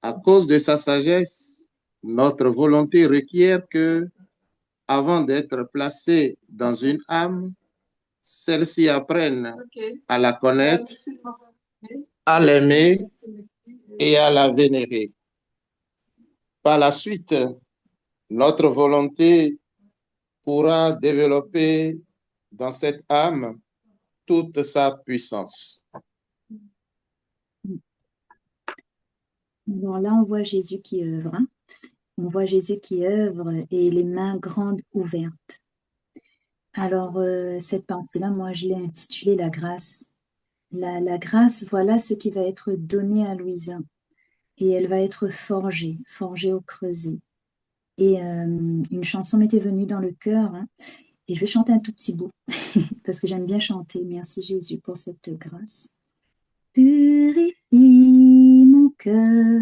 À cause de sa sagesse, notre volonté requiert que, avant d'être placée dans une âme, celle-ci apprenne à la connaître, à l'aimer et à la vénérer. Par la suite, notre volonté pourra développer dans cette âme toute sa puissance. Alors là, on voit Jésus qui œuvre, hein. On voit Jésus qui œuvre et les mains grandes ouvertes. Alors, cette partie-là, moi, je l'ai intitulée la grâce. La grâce, voilà ce qui va être donné à Louisa. Et elle va être forgée, forgée au creuset. Et une chanson m'était venue dans le cœur, hein, et je vais chanter un tout petit bout, parce que j'aime bien chanter. Merci Jésus pour cette grâce. Purifie mon cœur,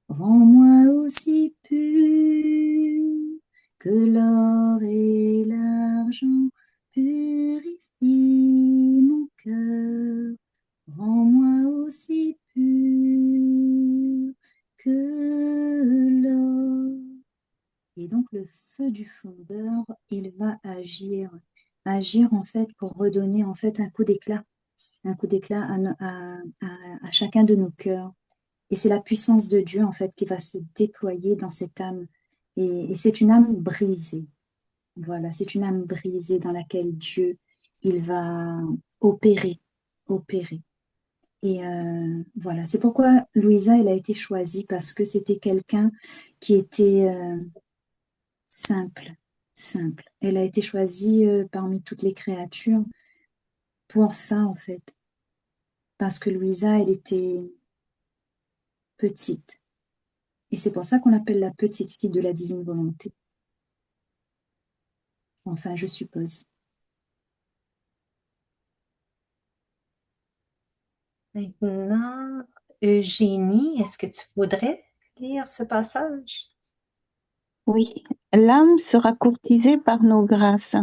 rends-moi aussi pur que l'or et l'argent. Purifie mon cœur, rends-moi aussi pur que l'or. Et donc le feu du fondeur, il va agir en fait pour redonner en fait un coup d'éclat à chacun de nos cœurs. Et c'est la puissance de Dieu en fait qui va se déployer dans cette âme. Et c'est une âme brisée. Voilà, c'est une âme brisée dans laquelle Dieu, il va opérer. Et voilà, c'est pourquoi Louisa, elle a été choisie parce que c'était quelqu'un qui était simple. Elle a été choisie parmi toutes les créatures pour ça en fait. Parce que Louisa, elle était petite. Et c'est pour ça qu'on l'appelle la petite fille de la divine volonté. Enfin, je suppose. Maintenant, Eugénie, est-ce que tu voudrais lire ce passage? Oui, l'âme sera courtisée par nos grâces.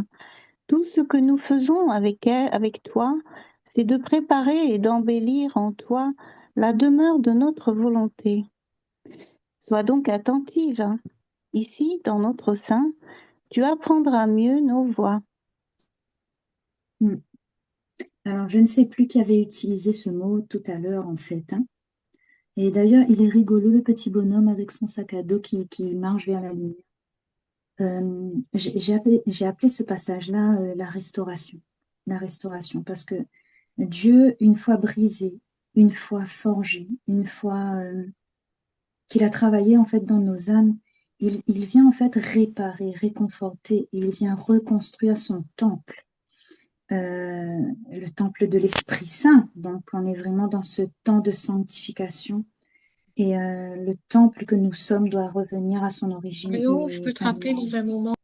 Tout ce que nous faisons avec elle, avec toi, c'est de préparer et d'embellir en toi la demeure de notre volonté. Sois donc attentive. Ici, dans notre sein, tu apprendras mieux nos voies. Alors, je ne sais plus qui avait utilisé ce mot tout à l'heure, en fait, hein. Et d'ailleurs, il est rigolo, le petit bonhomme avec son sac à dos qui marche vers la lumière. J'ai appelé ce passage-là la restauration. La restauration, parce que Dieu, une fois brisé, une fois forgé, une fois qu'il a travaillé en fait dans nos âmes, il vient en fait réparer, réconforter, et il vient reconstruire son temple, le temple de l'Esprit Saint. Donc on est vraiment dans ce temps de sanctification. Et le temple que nous sommes doit revenir à son origine Léo, je et peux te à rappeler dans l'image un moment.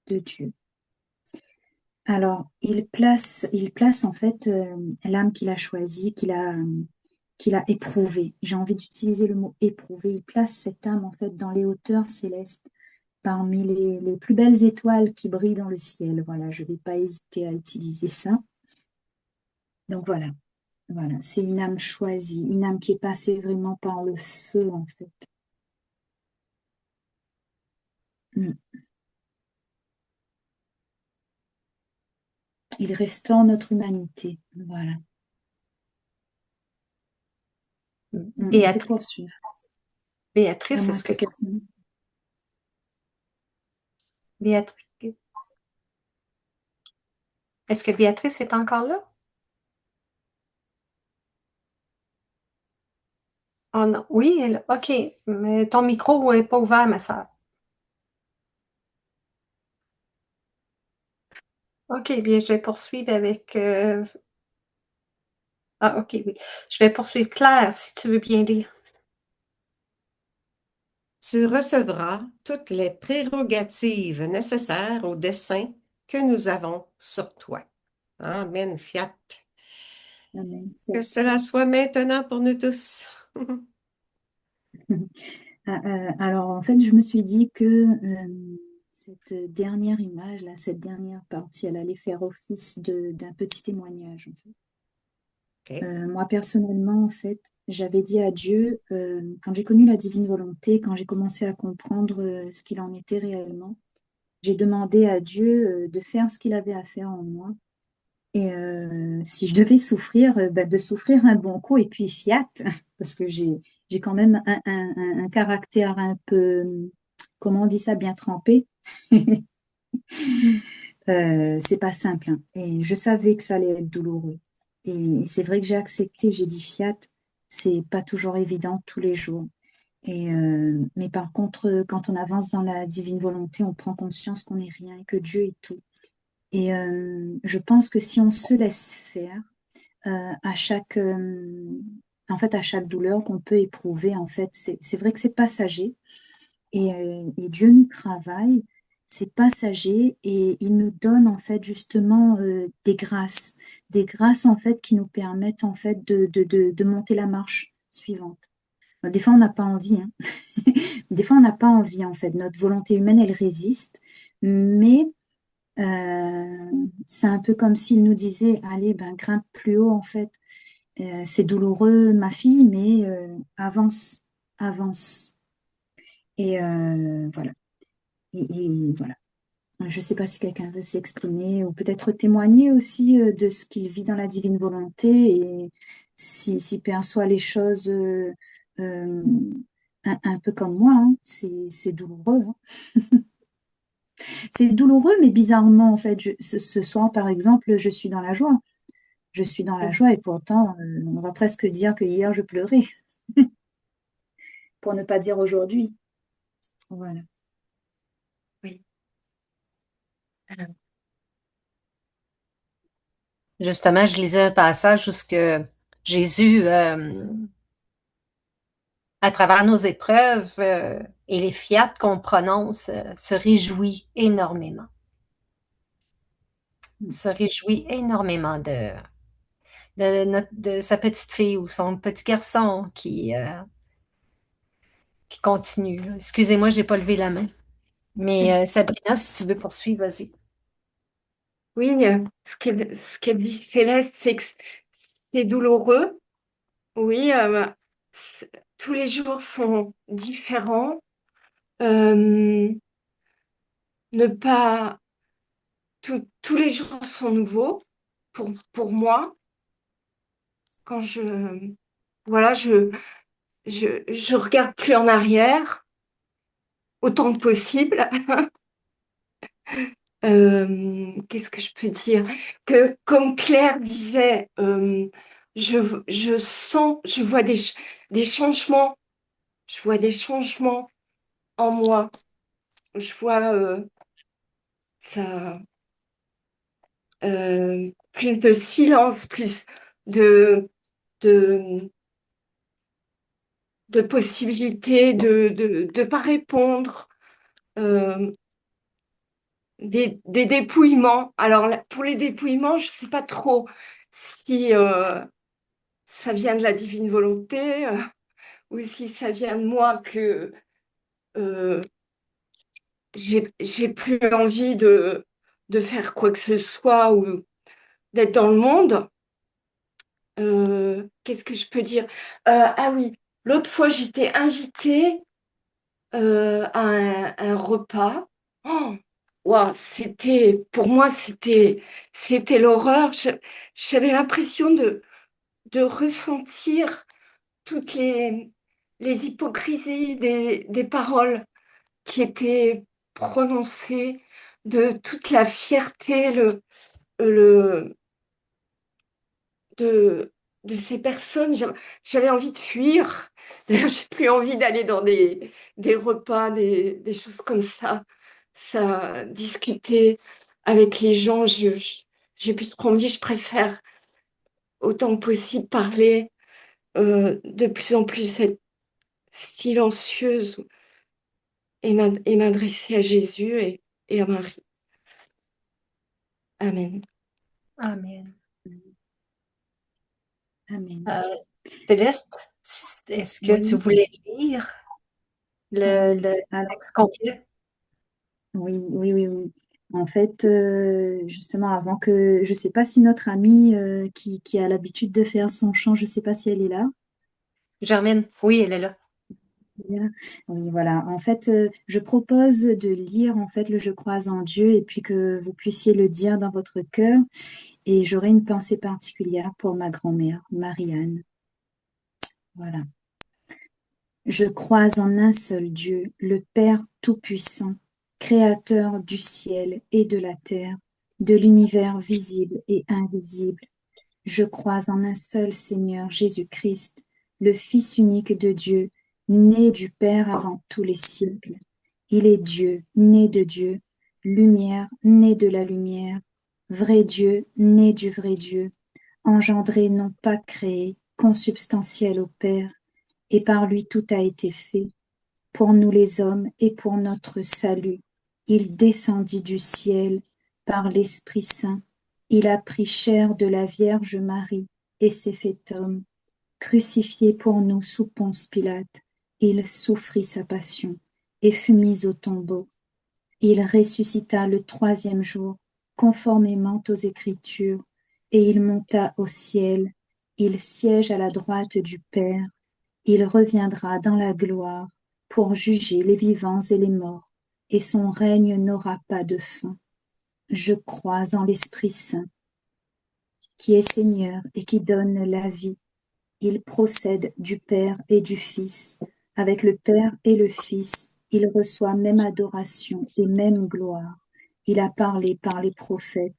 de Dieu. Alors, il place en fait l'âme qu'il a choisie, qu'il a éprouvée. J'ai envie d'utiliser le mot éprouver. Il place cette âme en fait dans les hauteurs célestes, parmi les plus belles étoiles qui brillent dans le ciel. Voilà, je ne vais pas hésiter à utiliser ça. Donc voilà, voilà, c'est une âme choisie, une âme qui est passée vraiment par le feu en fait. Mm. Il restaure notre humanité. Voilà. On peut Béatrice, poursuivre. À Béatrice, moins est-ce que que quelqu'un... Béatrice, est-ce que Béatrice est encore là? Oh non. Oui, OK. Mais ton micro n'est pas ouvert, ma soeur. OK, bien, je vais poursuivre avec. Ah, OK, oui. Je vais poursuivre Claire, si tu veux bien lire. Tu recevras toutes les prérogatives nécessaires au dessein que nous avons sur toi. Amen, fiat. Amen. Que cela soit maintenant pour nous tous. Alors, en fait, je me suis dit que cette dernière image, là, cette dernière partie, elle allait faire office d'un petit témoignage, en fait. OK. Moi, personnellement, en fait, j'avais dit à Dieu, quand j'ai connu la divine volonté, quand j'ai commencé à comprendre ce qu'il en était réellement, j'ai demandé à Dieu de faire ce qu'il avait à faire en moi. Et si je devais souffrir, de souffrir un bon coup et puis fiat, parce que j'ai quand même un caractère un peu, comment on dit ça, bien trempé. C'est pas simple, hein. Et je savais que ça allait être douloureux. Et c'est vrai que j'ai accepté, j'ai dit fiat, c'est pas toujours évident tous les jours. Et, mais par contre, quand on avance dans la divine volonté, on prend conscience qu'on n'est rien et que Dieu est tout. Et je pense que si on se laisse faire, à chaque, en fait, à chaque douleur qu'on peut éprouver, en fait, c'est vrai que c'est passager et Dieu nous travaille, c'est passager et il nous donne en fait justement des grâces en fait qui nous permettent en fait de monter la marche suivante. Des fois, on n'a pas envie, hein. Des fois, on n'a pas envie en fait. Notre volonté humaine, elle résiste, mais c'est un peu comme s'il nous disait, allez, ben, grimpe plus haut en fait. C'est douloureux, ma fille, mais avance, avance. Et voilà. Et voilà. Je ne sais pas si quelqu'un veut s'exprimer ou peut-être témoigner aussi de ce qu'il vit dans la divine volonté et s'il perçoit les choses euh, un peu comme moi, hein. C'est douloureux, hein. C'est douloureux, mais bizarrement, en fait, ce soir, par exemple, je suis dans la joie. Je suis dans la joie et pourtant, on va presque dire que hier, je pleurais, pour ne pas dire aujourd'hui. Voilà. Oui. Justement, je lisais un passage où ce que Jésus, à travers nos épreuves et les fiat qu'on prononce, se réjouit énormément. Se réjouit énormément de sa petite fille ou son petit garçon qui continue. Excusez-moi, j'ai pas levé la main. Mais Sabrina, si tu veux poursuivre, vas-y. Oui, ce qu'elle dit Céleste, c'est que c'est douloureux. Oui, tous les jours sont différents. Euh, ne pas tous les jours sont nouveaux pour moi. Quand voilà, je regarde plus en arrière. autant que possible. Qu'est-ce que je peux dire? Que, comme Claire disait, je sens, je vois des changements, je vois des changements en moi. Je vois ça, plus de silence, plus de, de, de possibilités de pas répondre, euh, des dépouillements. Alors, pour les dépouillements, je sais pas trop si ça vient de la divine volonté ou si ça vient de moi que euh, j'ai plus envie de faire quoi que ce soit ou d'être dans le monde. Qu'est-ce que je peux dire? Ah oui, l'autre fois, j'étais invitée à un repas. Oh, ouah, pour moi, c'était l'horreur. J'avais l'impression de ressentir toutes les hypocrisies des paroles qui étaient prononcées, de toute la fierté le, de, de ces personnes. J'avais envie de fuir. D'ailleurs, j'ai plus envie d'aller dans des repas, des choses comme ça, discuter avec les gens. J'ai plus trop envie. Je préfère autant que possible parler, de plus en plus être silencieuse et m'adresser à Jésus et à Marie. Amen. Amen. Amen. Céleste, est-ce que tu Oui, voulais lire le alors, texte complet? oui. En fait, justement, avant que, je sais pas si notre amie qui a l'habitude de faire son chant, je sais pas si elle est là. Germaine, oui, elle est là. Bien. Oui, voilà. En fait, je propose de lire en fait le Je crois en Dieu et puis que vous puissiez le dire dans votre cœur. Et j'aurai une pensée particulière pour ma grand-mère, Marianne. Voilà. Je crois en un seul Dieu, le Père Tout-Puissant, Créateur du ciel et de la terre, de l'univers visible et invisible. Je crois en un seul Seigneur Jésus-Christ, le Fils unique de Dieu, né du Père avant tous les siècles. Il est Dieu, né de Dieu, lumière, né de la lumière, vrai Dieu, né du vrai Dieu, engendré non pas créé, consubstantiel au Père, et par lui tout a été fait. Pour nous les hommes et pour notre salut, il descendit du ciel par l'Esprit Saint. Il a pris chair de la Vierge Marie et s'est fait homme. Crucifié pour nous sous Ponce Pilate, il souffrit sa passion et fut mis au tombeau. Il ressuscita le troisième jour, conformément aux Écritures, et il monta au ciel. Il siège à la droite du Père. Il reviendra dans la gloire pour juger les vivants et les morts, et son règne n'aura pas de fin. Je crois en l'Esprit Saint, qui est Seigneur et qui donne la vie. Il procède du Père et du Fils. Avec le Père et le Fils, il reçoit même adoration et même gloire. Il a parlé par les prophètes.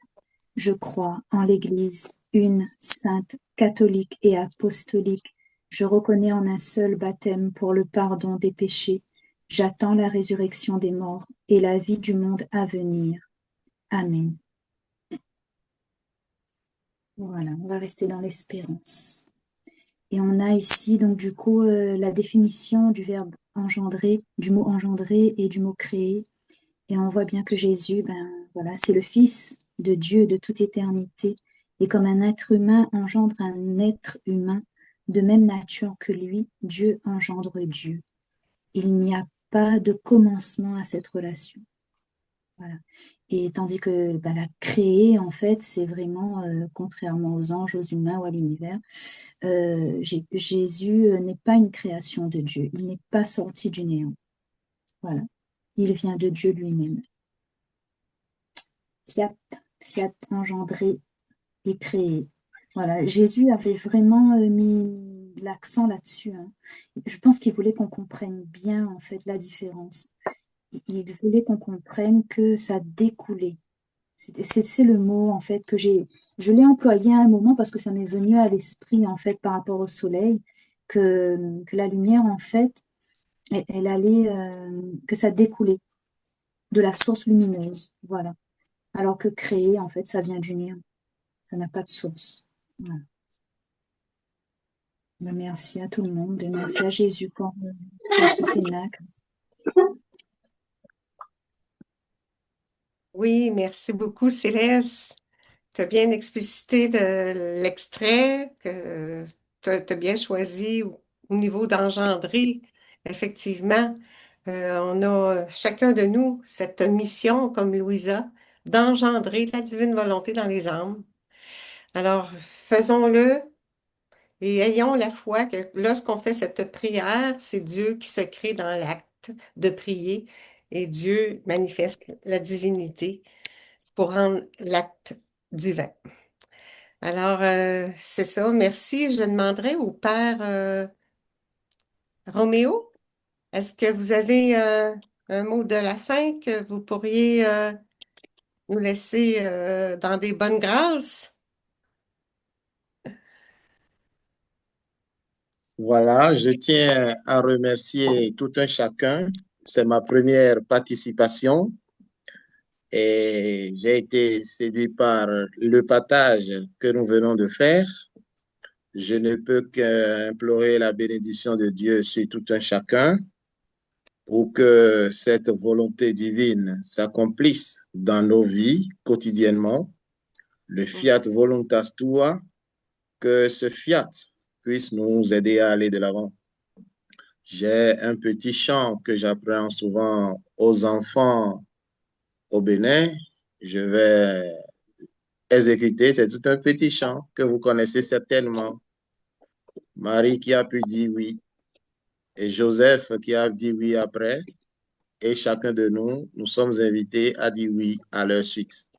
Je crois en l'Église, une, sainte, catholique et apostolique. Je reconnais en un seul baptême pour le pardon des péchés. J'attends la résurrection des morts et la vie du monde à venir. Amen. Voilà, on va rester dans l'espérance. Et on a ici donc du coup la définition du verbe engendrer, du mot engendrer et du mot créer. Et on voit bien que Jésus, voilà, c'est le Fils de Dieu de toute éternité. Et comme un être humain engendre un être humain de même nature que lui, Dieu engendre Dieu. Il n'y a pas de commencement à cette relation. Voilà. Et tandis que la créer, en fait, c'est vraiment, contrairement aux anges, aux humains ou à l'univers, Jésus n'est pas une création de Dieu. Il n'est pas sorti du néant. Voilà. Il vient de Dieu lui-même. Fiat, fiat, engendré et créé. Voilà. Jésus avait vraiment mis l'accent là-dessus, hein. Je pense qu'il voulait qu'on comprenne bien, en fait, la différence. il voulait qu'on comprenne que ça découlait. C'est le mot, en fait, je l'ai employé à un moment parce que ça m'est venu à l'esprit, en fait, par rapport au soleil, que la lumière, en fait, elle allait, que ça découlait de la source lumineuse, voilà. Alors que créer, en fait, ça vient du néant. Ça n'a pas de source. Voilà. Ben, merci à tout le monde et merci à Jésus pour ce cénacle. Oui, merci beaucoup, Céleste. Tu as bien explicité l'extrait, que tu as bien choisi au niveau d'engendrer. Effectivement, on a chacun de nous cette mission, comme Louisa, d'engendrer la divine volonté dans les âmes. Alors, faisons-le et ayons la foi que lorsqu'on fait cette prière, c'est Dieu qui se crée dans l'acte de prier et Dieu manifeste la divinité pour rendre l'acte divin. Alors, c'est ça. Merci. Je demanderai au Père Roméo, est-ce que vous avez un mot de la fin que vous pourriez nous laisser dans des bonnes grâces? Voilà, je tiens à remercier tout un chacun. C'est ma première participation et j'ai été séduit par le partage que nous venons de faire. Je ne peux qu'implorer la bénédiction de Dieu sur tout un chacun pour que cette volonté divine s'accomplisse dans nos vies quotidiennement. Le fiat voluntas tua, que ce fiat puisse nous aider à aller de l'avant. J'ai un petit chant que j'apprends souvent aux enfants au Bénin. Je vais exécuter, c'est tout un petit chant que vous connaissez certainement. Marie qui a pu dire oui, et Joseph qui a dit oui après, et chacun de nous, nous sommes invités à dire oui à leur suite.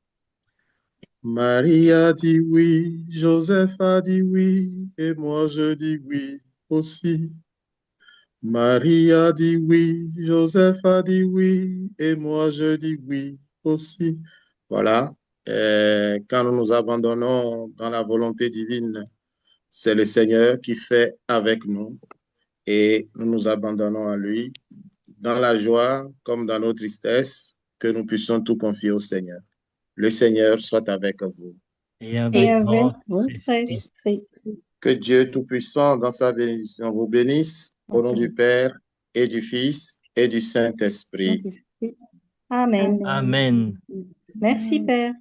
Marie a dit oui, Joseph a dit oui, et moi je dis oui aussi. Marie a dit oui, Joseph a dit oui, et moi je dis oui aussi. Voilà. Quand nous nous abandonnons dans la volonté divine, c'est le Seigneur qui fait avec nous et nous nous abandonnons à lui dans la joie comme dans nos tristesses, que nous puissions tout confier au Seigneur. Le Seigneur soit avec vous. Et avec votre esprit. Que Dieu Tout-Puissant, dans sa bénédiction, vous bénisse au nom du Père et du Fils et du Saint-Esprit. Amen. Amen. Merci, Père.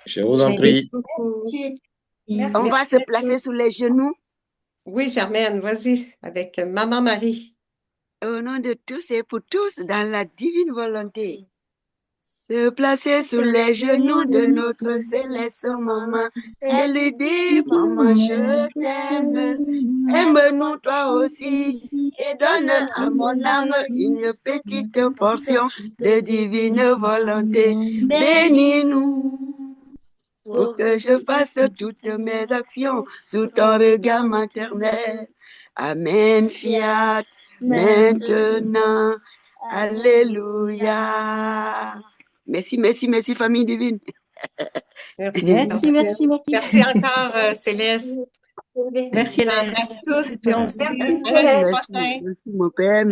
Je vous en prie. Merci. On va se placer sous les genoux. Oui, Germaine, vas-y, avec Maman Marie. Au nom de tous et pour tous, dans la divine volonté. Se placer sous les genoux de notre céleste maman et lui dire, maman, je t'aime, aime-nous toi aussi et donne à mon âme une petite portion de divine volonté. Bénis-nous pour que je fasse toutes mes actions sous ton regard maternel. Amen, fiat, maintenant, alléluia. Merci, merci, merci, famille divine. Merci. Merci encore, Céleste. Merci, On embrasse tous, puis on se dit à lundi prochain. Merci, mon père.